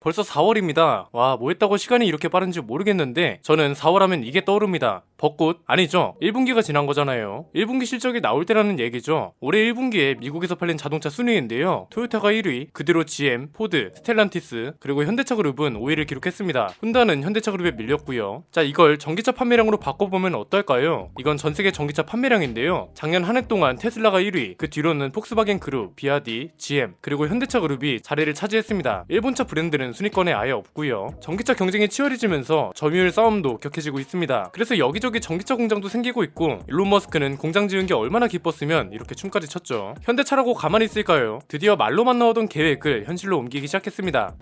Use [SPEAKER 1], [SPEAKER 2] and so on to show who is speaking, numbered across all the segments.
[SPEAKER 1] 벌써 4월입니다. 와, 뭐 했다고 시간이 이렇게 빠른지 모르겠는데 저는 4월 하면 이게 떠오릅니다. 벚꽃? 아니죠. 1분기가 지난 거잖아요. 1분기 실적이 나올 때라는 얘기죠. 올해 1분기에 미국에서 팔린 자동차 순위인데요. 토요타가 1위, 그 뒤로 GM, 포드, 스텔란티스, 그리고 현대차 그룹은 5위를 기록했습니다. 혼다는 현대차 그룹에 밀렸고요. 자, 이걸 전기차 판매량으로 바꿔보면 어떨까요? 이건 전세계 전기차 판매량인데요. 작년 한 해 동안 테슬라가 1위, 그 뒤로는 폭스바겐 그룹, 비아디, GM, 그리고 현대차 그룹이 자리를 차지했습니다. 일본차 브랜드는 순위권에 아예 없고요. 전기차 경쟁이 치열해지면서 점유율 싸움도 격해지고 있습니다. 그래서 여기저기 전기차 공장도 생기고 있고, 일론 머스크는 공장 지은 게 얼마나 기뻤으면 이렇게 춤까지 췄죠. 현대차라고 가만히 있을까요? 드디어 말로만 나오던 계획을 현실로 옮기기 시작했습니다.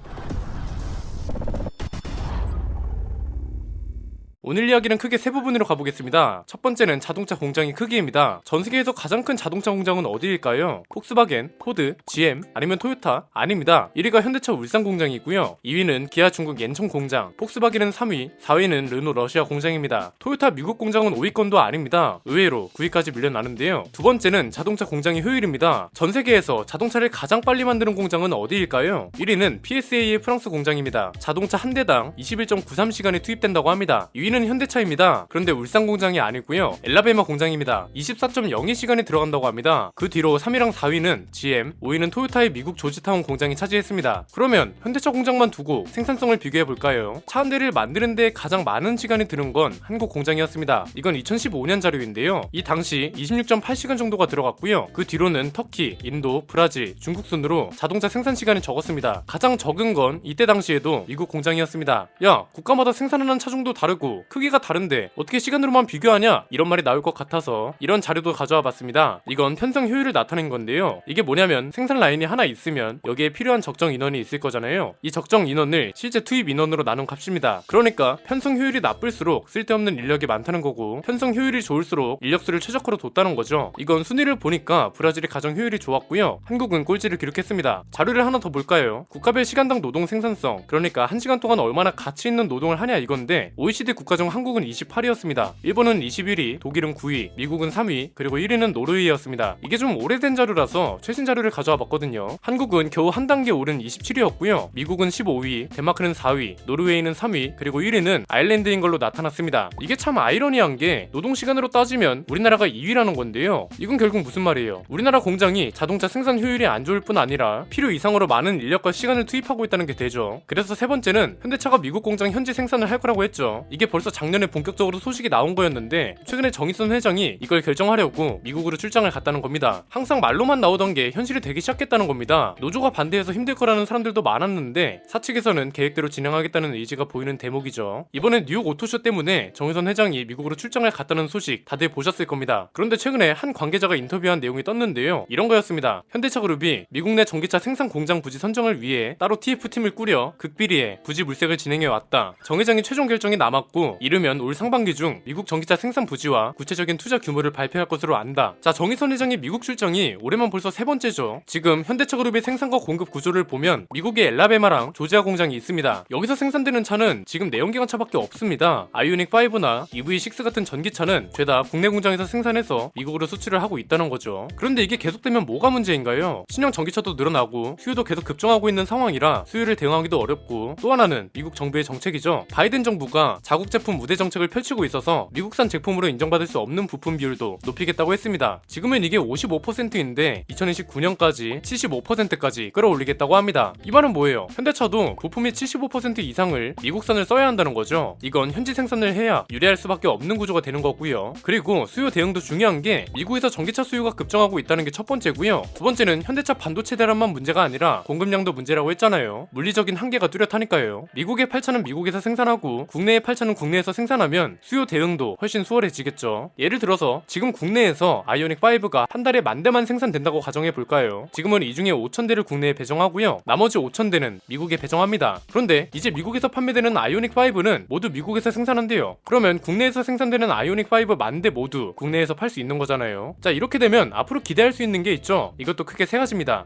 [SPEAKER 1] 오늘 이야기는 크게 세 부분으로 가보겠습니다. 첫 번째는 자동차 공장의 크기입니다. 전 세계에서 가장 큰 자동차 공장은 어디일까요? 폭스바겐, 포드, GM, 아니면 토요타? 아닙니다. 1위가 현대차 울산 공장이고요. 2위는 기아 중국 옌청 공장, 폭스바겐은 3위, 4위는 르노 러시아 공장입니다. 토요타 미국 공장은 5위권도 아닙니다. 의외로 9위까지 밀려나는데요. 두 번째는 자동차 공장의 효율입니다. 전 세계에서 자동차를 가장 빨리 만드는 공장은 어디일까요? 1위는 PSA의 프랑스 공장입니다. 자동차 한 대당 21.93시간이 투입된다고 합니다. 2위는 현대차입니다. 그런데 울산 공장이 아니고요. 엘라베마 공장입니다. 24.02시간이 들어간다고 합니다. 그 뒤로 3위랑 4위는 GM, 5위는 토요타의 미국 조지타운 공장이 차지했습니다. 그러면 현대차 공장만 두고 생산성을 비교해볼까요? 차 한 대를 만드는 데 가장 많은 시간이 드는 건 한국 공장이었습니다. 이건 2015년 자료인데요. 이 당시 26.8시간 정도가 들어갔고요. 그 뒤로는 터키, 인도, 브라질, 중국 순으로 자동차 생산 시간이 적었습니다. 가장 적은 건 이때 당시에도 미국 공장이었습니다. 야, 국가마다 생산하는 차종도 다르고 크기가 다른데 어떻게 시간으로만 비교하냐? 이런 말이 나올 것 같아서 이런 자료도 가져와 봤습니다. 이건 편성 효율을 나타낸 건데요. 이게 뭐냐면 생산 라인이 하나 있으면 여기에 필요한 적정 인원이 있을 거잖아요. 이 적정 인원을 실제 투입 인원으로 나눈 값입니다. 그러니까 편성 효율이 나쁠수록 쓸데없는 인력이 많다는 거고, 편성 효율이 좋을수록 인력수를 최적화로 뒀다는 거죠. 이건 순위를 보니까 브라질이 가장 효율이 좋았고요. 한국은 꼴찌를 기록했습니다. 자료를 하나 더 볼까요? 국가별 시간당 노동 생산성, 그러니까 1시간 동안 얼마나 가치 있는 노동을 하냐 이건데, OECD 국가 중 한국은 28위였습니다. 일본은 21위, 독일은 9위, 미국은 3위, 그리고 1위는 노르웨이였습니다. 이게 좀 오래된 자료라서 최신 자료를 가져와 봤거든요. 한국은 겨우 한 단계 오른 27위였고요. 미국은 15위, 덴마크는 4위, 노르웨이는 3위, 그리고 1위는 아일랜드인 걸로 나타났습니다. 이게 참 아이러니한 게 노동시간으로 따지면 우리나라가 2위라는 건데요. 이건 결국 무슨 말이에요? 우리나라 공장이 자동차 생산 효율이 안 좋을 뿐 아니라 필요 이상으로 많은 인력과 시간을 투입하고 있다는 게 되죠. 그래서 세 번째는 현대차가 미국 공장 현지 생산을 할 거라고 했죠. 이게 벌써 작년에 본격적으로 소식이 나온 거였는데 최근에 정의선 회장이 이걸 결정하려고 미국으로 출장을 갔다는 겁니다. 항상 말로만 나오던 게 현실이 되기 시작했다는 겁니다. 노조가 반대해서 힘들 거라는 사람들도 많았는데 사측에서는 계획대로 진행하겠다는 의지가 보이는 대목이죠. 이번에 뉴욕 오토쇼 때문에 정의선 회장이 미국으로 출장을 갔다는 소식 다들 보셨을 겁니다. 그런데 최근에 한 관계자가 인터뷰한 내용이 떴는데요. 이런 거였습니다. 현대차 그룹이 미국 내 전기차 생산 공장 부지 선정을 위해 따로 TF팀을 꾸려 극비리에 부지 물색을 진행해 왔다. 정 회장이 최종 결정이 남았고 이르면 올 상반기 중 미국 전기차 생산 부지와 구체적인 투자 규모를 발표할 것으로 안다. 자, 정의선 회장의 미국 출장이 올해만 벌써 세 번째죠. 지금 현대차 그룹의 생산과 공급 구조를 보면 미국의 엘라베마랑 조지아 공장이 있습니다. 여기서 생산되는 차는 지금 내연기관차밖에 없습니다. 아이오닉 5나 EV6 같은 전기차는 죄다 국내 공장에서 생산해서 미국으로 수출을 하고 있다는 거죠. 그런데 이게 계속되면 뭐가 문제인가요? 신형 전기차도 늘어나고 수요도 계속 급증하고 있는 상황이라 수요를 대응하기도 어렵고, 또 하나는 미국 정부의 정책이죠. 바이든 정부가 자국 제품 우대 정책을 펼치고 있어서 미국산 제품으로 인정받을 수 없는 부품 비율도 높이겠다고 했습니다. 지금은 이게 55%인데 2029년까지 75%까지 끌어올리겠다고 합니다. 이 말은 뭐예요? 현대차도 부품의 75% 이상을 미국산을 써야 한다는 거죠. 이건 현지 생산을 해야 유리할 수밖에 없는 구조가 되는 거고요. 그리고 수요 대응도 중요한 게 미국에서 전기차 수요가 급증하고 있다는 게 첫 번째고요. 두 번째는 현대차 반도체 대란만 문제가 아니라 공급량도 문제라고 했잖아요. 물리적인 한계가 뚜렷하니까요. 미국의 8차는 미국에서 생산하고 국내의 8차는 국내에서 생산하면 수요 대응도 훨씬 수월해지겠죠. 예를 들어서 지금 국내에서 아이오닉 5가 한 달에 10,000대만 생산된다고 가정해 볼까요? 지금은 이 중에 5,000대를 국내에 배정하고요. 나머지 5,000대는 미국에 배정합니다. 그런데 이제 미국에서 판매되는 아이오닉 5는 모두 미국에서 생산한대요. 그러면 국내에서 생산되는 아이오닉 5 10,000대 모두 국내에서 팔 수 있는 거잖아요. 자, 이렇게 되면 앞으로 기대할 수 있는 게 있죠. 이것도 크게 세 가지입니다.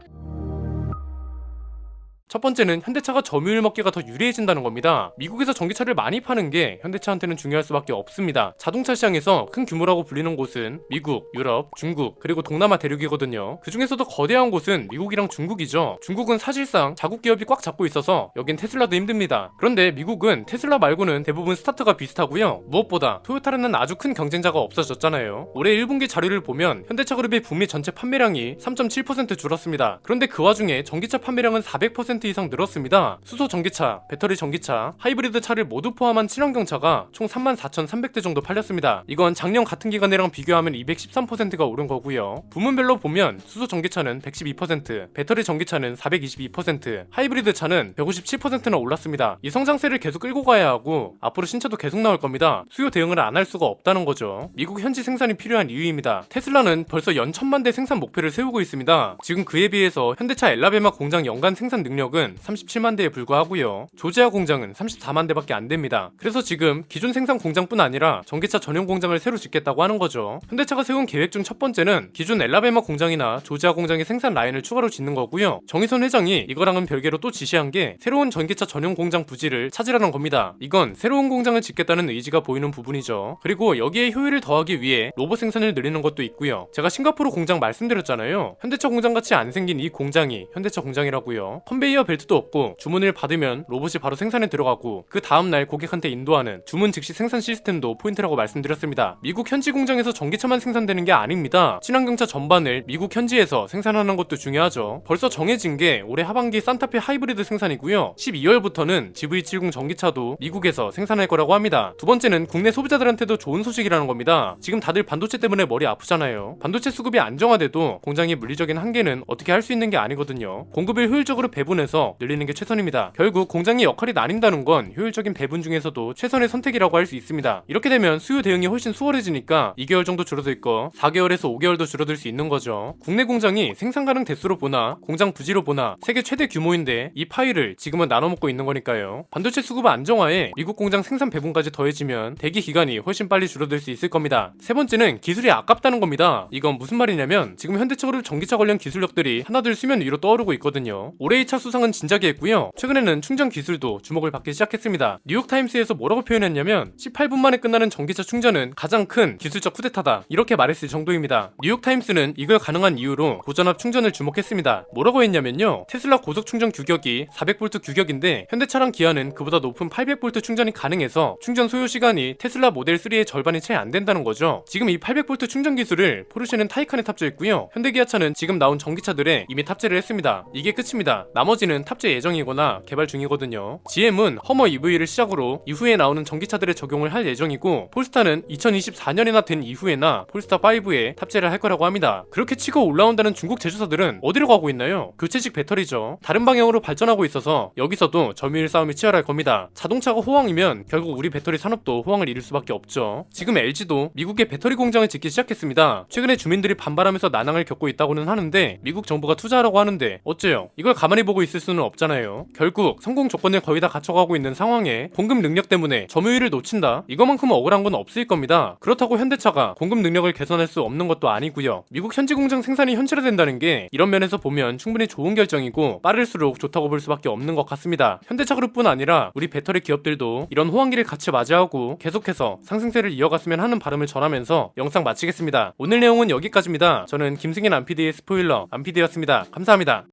[SPEAKER 1] 첫 번째는 현대차가 점유율 먹기가 더 유리해진다는 겁니다. 미국에서 전기차를 많이 파는 게 현대차한테는 중요할 수밖에 없습니다. 자동차 시장에서 큰 규모라고 불리는 곳은 미국, 유럽, 중국, 그리고 동남아 대륙이거든요. 그 중에서도 거대한 곳은 미국이랑 중국이죠. 중국은 사실상 자국 기업이 꽉 잡고 있어서 여긴 테슬라도 힘듭니다. 그런데 미국은 테슬라 말고는 대부분 스타트가 비슷하고요. 무엇보다 토요타라는 아주 큰 경쟁자가 없어졌잖아요. 올해 1분기 자료를 보면 현대차 그룹의 북미 전체 판매량이 3.7% 줄었습니다. 그런데 그 와중에 전기차 판매량은 400% 이상 늘었습니다. 수소 전기차, 배터리 전기차, 하이브리드 차를 모두 포함한 친환경차가 총 34,300대 정도 팔렸습니다. 이건 작년 같은 기간이랑 비교하면 213%가 오른 거고요. 부문별로 보면 수소 전기차는 112%, 배터리 전기차는 422%, 하이브리드 차는 157%나 올랐습니다. 이 성장세를 계속 끌고 가야 하고 앞으로 신차도 계속 나올 겁니다. 수요 대응을 안 할 수가 없다는 거죠. 미국 현지 생산이 필요한 이유입니다. 테슬라는 벌써 연 1000만 대 생산 목표를 세우고 있습니다. 지금 그에 비해서 현대차 엘라베마 공장 연간 생산 능력은 37만 대에 불과하고요. 조지아 공장은 34만 대밖에 안 됩니다. 그래서 지금 기존 생산 공장뿐 아니라 전기차 전용 공장을 새로 짓겠다고 하는 거죠. 현대차가 세운 계획 중 첫 번째는 기존 엘라베마 공장이나 조지아 공장의 생산 라인을 추가로 짓는 거고요. 정의선 회장이 이거랑은 별개로 또 지시한 게 새로운 전기차 전용 공장 부지를 찾으라는 겁니다. 이건 새로운 공장을 짓겠다는 의지가 보이는 부분이죠. 그리고 여기에 효율을 더하기 위해 로봇 생산을 늘리는 것도 있고요. 제가 싱가포르 공장 말씀드렸잖아요. 현대차 공장같이 안 생긴 이 공장이 현대차 공장이라고요. 컨베이어 벨트도 없고 주문을 받으면 로봇이 바로 생산에 들어가고 그 다음날 고객한테 인도하는 주문 즉시 생산 시스템도 포인트라고 말씀드렸습니다. 미국 현지 공장에서 전기차만 생산되는 게 아닙니다. 친환경차 전반을 미국 현지에서 생산하는 것도 중요하죠. 벌써 정해진 게 올해 하반기 산타페 하이브리드 생산이고요. 12월부터는 GV70 전기차도 미국에서 생산할 거라고 합니다. 두 번째는 국내 소비자들한테도 좋은 소식이라는 겁니다. 지금 다들 반도체 때문에 머리 아프잖아요. 반도체 수급이 안정화돼도 공장의 물리적인 한계는 어떻게 할 수 있는 게 아니거든요. 공급을 효율적으로 배분해서 늘리는 게 최선입니다. 결국 공장의 역할이 나뉜다는 건 효율적인 배분 중에서도 최선의 선택이라고 할 수 있습니다. 이렇게 되면 수요 대응이 훨씬 수월해지니까 2개월 정도 줄어들 거 4개월에서 5개월도 줄어들 수 있는 거죠. 국내 공장이 생산 가능 대수로 보나 공장 부지로 보나 세계 최대 규모인데 이 파이를 지금은 나눠먹고 있는 거니까요. 반도체 수급 안정화에 미국 공장 생산 배분까지 더해지면 대기 기간이 훨씬 빨리 줄어들 수 있을 겁니다. 세 번째는 기술이 아깝다는 겁니다. 이건 무슨 말이냐면 지금 현대차그룹 전기차 관련 기술력들이 하나둘 수면 위로 떠오르고 있거든요. 올해의 차 수상은 진작에 했고요. 최근에는 충전 기술도 주목을 받기 시작했습니다. 뉴욕타임스에서 뭐라고 표현했냐면 18분 만에 끝나는 전기차 충전은 가장 큰 기술적 쿠데타다 이렇게 말했을 정도입니다. 뉴욕타임스는 이걸 가능한 이유로 고전압 충전을 주목했습니다. 뭐라고 했냐면요. 테슬라 고속 충전 규격이 400V 규격인데 현대차랑 기아는 그보다 높은 800V 충전이 가능해서 충전 소요 시간이 테슬라 모델 3의 절반이 채 안 된다는 거죠. 지금 이 800V 충전 기술을 포르쉐는 타이칸에 탑재했고요. 현대기아차는 지금 나온 전기차들에 이미 탑재를 했습니다. 이게 끝입니다. 나머지는 탑재 예정이거나 개발 중이거든요. GM은 허머 EV를 시작으로 이후에 나오는 전기차들에 적용을 할 예정이고 폴스타는 2024년이나 된 이후에나 폴스타 5에 탑재를 할 거라고 합니다. 그렇게 치고 올라온다는 중국 제조사들은 어디로 가고 있나요? 교체식 배터리죠. 다른 방향으로 발전하고 있어서 여기서도 점유율 싸움이 치열할 겁니다. 자동차가 호황이면 결국 우리 배터리 산업도 호황을 이룰 수밖에 없죠. 지금 LG도 미국에 배터리 공장을 짓기 시작했습니다. 최근에 주민들이 반발하면서 난항을 겪고 있다고는 하는데 미국 정부가 투자하라고 하는데 어째요? 이걸 가만히 보고 있을 수는 없잖아요. 결국 성공 조건을 거의 다 갖춰가고 있는 상황에 공급 능력 때문에 점유율을 놓친다? 이거만큼 억울한 건 없을 겁니다. 그렇다고 현대차가 공급 능력을 개선할 수 없는 것도 아니고요. 미국 현지 공장 생산이 현실화된다는 게 이런 면에서 보면 충분히 좋은 결정이고 빠를수록 좋다고 볼 수밖에 없는 것 같습니다. 현대차 그룹뿐 아니라 우리 배터리 기업들도 이런 호황기를 같이 맞이하고 계속해서 상승세를 이어갔으면 하는 바람을 전하면서 영상 마치겠습니다. 오늘 내용은 여기까지입니다. 저는 김승현 안PD의 스포일러 안PD였습니다. 감사합니다.